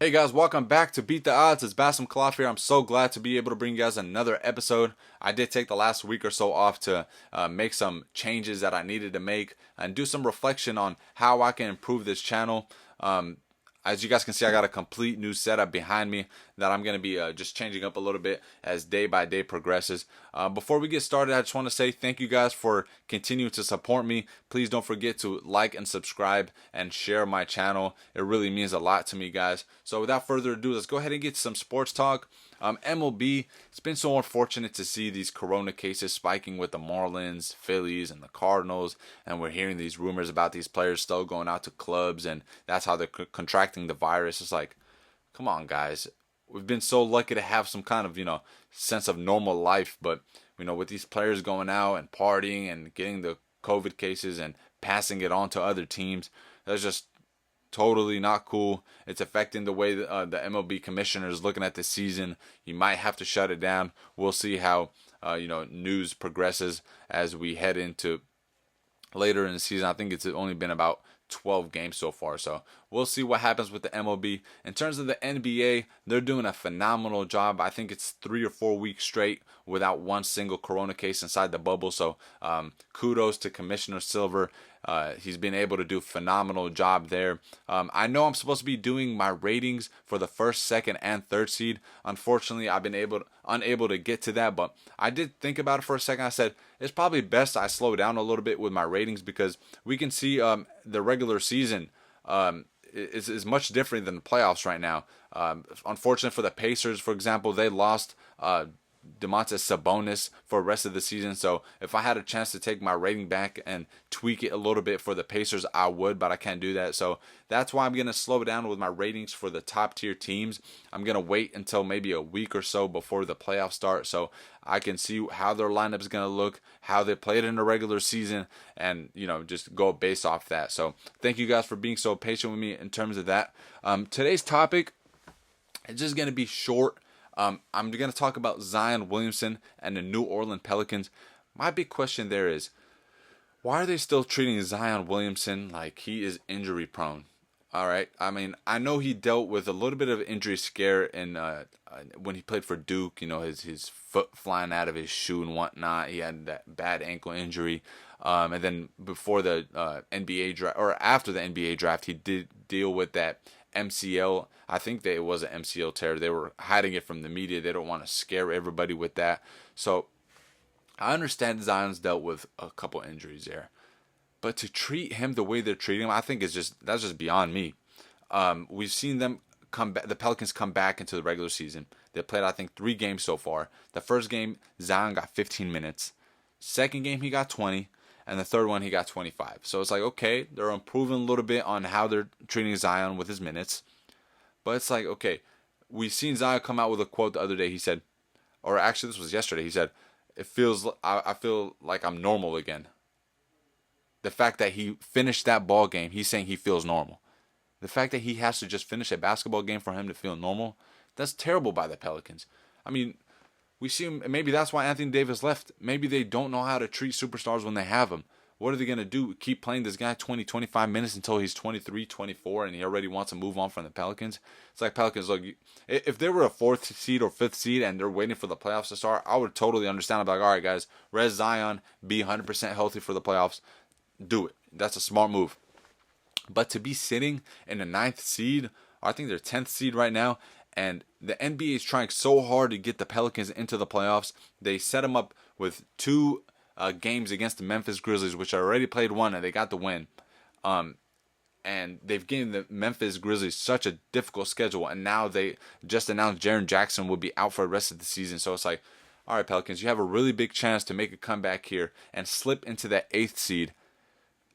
Hey guys, welcome back to Beat the Odds. It's Bassem Khalaf here. I'm so glad to be able to bring you guys another episode. I did take the last week or so off to make some changes that I needed to make and do some reflection on how I can improve this channel. As you guys can see, I got a complete new setup behind me that I'm going to be just changing up a little bit as day by day progresses. Before we get started, I just want to say thank you guys for continuing to support me. Please don't forget to like and subscribe and share my channel. It really means a lot to me, guys. So without further ado, let's go ahead and get some sports talk. MLB, it's been so unfortunate to see these corona cases spiking with the Marlins, Phillies, and the Cardinals, and we're hearing these rumors about these players still going out to clubs, and that's how they're contracting the virus. It's like, come on, guys. We've been so lucky to have some kind of, sense of normal life, but, with these players going out and partying and getting the COVID cases and passing it on to other teams, that's just totally not cool. It's affecting the way the MLB commissioner is looking at the season. You might have to shut it down. We'll see how news progresses as we head into later in the season. I think it's only been about 12 games so far, so we'll see what happens with the MLB. In terms of the NBA, they're doing a phenomenal job. I think it's 3 or 4 weeks straight without one single corona case inside the bubble, so kudos to Commissioner Silver. He's been able to do a phenomenal job there. I know I'm supposed to be doing my ratings for the first, second, and third seed. Unfortunately, I've been unable to get to that, but I did think about it for a second. I said it's probably best I slow down a little bit with my ratings because we can see the regular season is much different than the playoffs right now. Unfortunate for the Pacers, for example, they lost Domantas Sabonis for the rest of the season. So if I had a chance to take my rating back and tweak it a little bit for the Pacers, I would, but I can't do that. So that's why I'm going to slow down with my ratings for the top tier teams. I'm going to wait until maybe a week or so before the playoffs start so I can see how their lineup is going to look, how they played in the regular season, and just go based off that. So thank you guys for being so patient with me in terms of that. Today's topic is just going to be short. I'm going to talk about Zion Williamson and the New Orleans Pelicans. My big question there is, why are they still treating Zion Williamson like he is injury prone? All right. I mean, I know he dealt with a little bit of injury scare in when he played for Duke. His foot flying out of his shoe and whatnot. He had that bad ankle injury. And then before the NBA draft, or after the NBA draft, he did deal with that MCL. I think that it was an MCL tear. They were hiding it from the media. They don't want to scare everybody with that. So I understand Zion's dealt with a couple injuries there, but to treat him the way they're treating him, I think that's just beyond me. We've seen them come back. The Pelicans come back into the regular season. They played, I think, 3 games so far. The first game, Zion got 15 minutes. Second game, he got 20. And the third one, he got 25. So it's like, okay, they're improving a little bit on how they're treating Zion with his minutes. But it's like, okay, we've seen Zion come out with a quote the other day. He said, or actually this was yesterday, he said, I feel like I'm normal again. The fact that he finished that ball game, he's saying he feels normal. The fact that he has to just finish a basketball game for him to feel normal, that's terrible by the Pelicans. I mean, we see him, maybe that's why Anthony Davis left. Maybe they don't know how to treat superstars when they have them. What are they going to do? Keep playing this guy 20, 25 minutes until he's 23, 24, and he already wants to move on from the Pelicans? It's like, Pelicans, look, if they were a 4th seed or 5th seed and they're waiting for the playoffs to start, I would totally understand. I'd be like, all right, guys, rest Zion, be 100% healthy for the playoffs. Do it. That's a smart move. But to be sitting in the 9th seed, or I think they're 10th seed right now, and the NBA is trying so hard to get the Pelicans into the playoffs. They set them up with 2 games against the Memphis Grizzlies, which already played 1, and they got the win. And they've given the Memphis Grizzlies such a difficult schedule, and now they just announced Jaren Jackson will be out for the rest of the season. So it's like, all right, Pelicans, you have a really big chance to make a comeback here and slip into that 8th seed.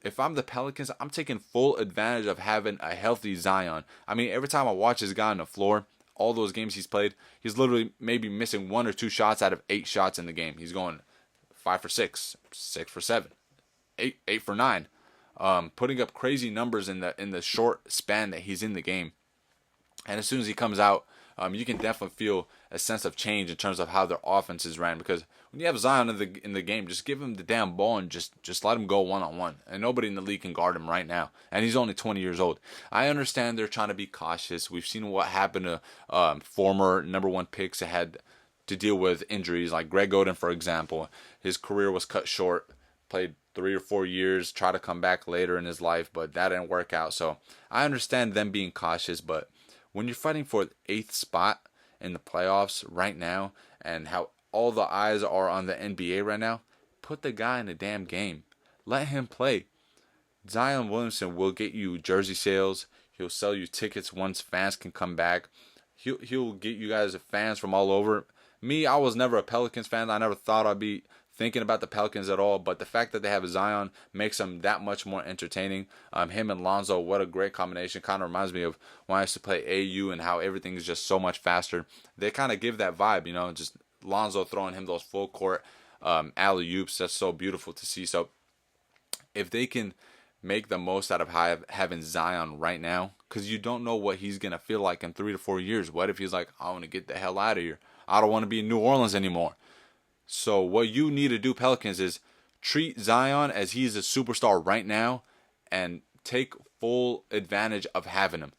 If I'm the Pelicans, I'm taking full advantage of having a healthy Zion. I mean, every time I watch this guy on the floor, all those games he's played, he's literally maybe missing 1 or 2 shots out of 8 shots in the game. He's going 5 for 6, 6 for 7, 8 for 9, putting up crazy numbers in the short span that he's in the game. And as soon as he comes out you can definitely feel a sense of change in terms of how their offense is ran. Because when you have Zion in the game, just give him the damn ball and just let him go one-on-one. And nobody in the league can guard him right now. And he's only 20 years old. I understand they're trying to be cautious. We've seen what happened to former number one picks that had to deal with injuries, like Greg Oden, for example. His career was cut short, played 3 or 4 years, tried to come back later in his life, but that didn't work out. So I understand them being cautious, but when you're fighting for the 8th spot in the playoffs right now, and how all the eyes are on the NBA right now, put the guy in the damn game. Let him play. Zion Williamson will get you jersey sales. He'll sell you tickets once fans can come back. He'll get you guys fans from all over. Me, I was never a Pelicans fan. I never thought I'd be thinking about the Pelicans at all. But the fact that they have Zion makes them that much more entertaining. Him and Lonzo, what a great combination. Kind of reminds me of when I used to play AU and how everything is just so much faster. They kind of give that vibe, just Lonzo throwing him those full court alley-oops. That's so beautiful to see. So if they can make the most out of having Zion right now, because you don't know what he's going to feel like in 3 to 4 years. What if he's like, I want to get the hell out of here. I don't want to be in New Orleans anymore. So what you need to do, Pelicans, is treat Zion as he's a superstar right now and take full advantage of having him.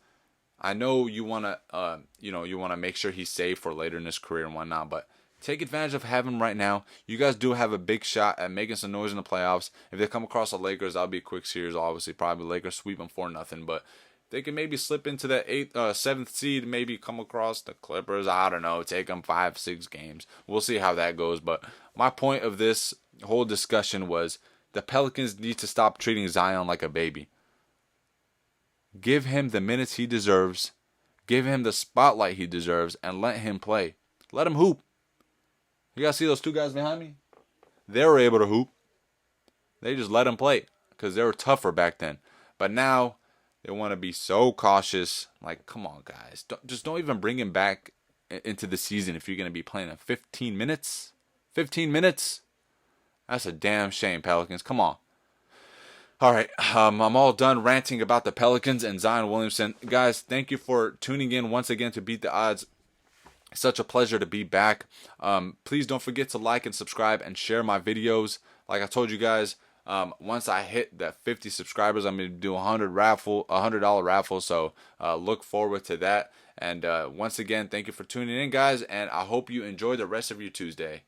I know you want to, you want to make sure he's safe for later in his career and whatnot, but take advantage of having him right now. You guys do have a big shot at making some noise in the playoffs. If they come across the Lakers, that'll be a quick series. Obviously, probably Lakers sweep them 4-0, but they can maybe slip into the 7th seed, maybe come across the Clippers. I don't know, take them 5-6 games. We'll see how that goes. But my point of this whole discussion was the Pelicans need to stop treating Zion like a baby. Give him the minutes he deserves. Give him the spotlight he deserves and let him play. Let him hoop. You guys see those 2 guys behind me? They were able to hoop. They just let him play because they were tougher back then. But now they want to be so cautious. Like, come on, guys. Don't even bring him back into the season if you're going to be playing in 15 minutes. 15 minutes? That's a damn shame, Pelicans. Come on. All right, I'm all done ranting about the Pelicans and Zion Williamson. Guys, thank you for tuning in once again to Beat the Odds. Such a pleasure to be back. Please don't forget to like and subscribe and share my videos. Like I told you guys, once I hit that 50 subscribers, I'm going to do a $100 raffle. So look forward to that. And once again, thank you for tuning in, guys. And I hope you enjoy the rest of your Tuesday.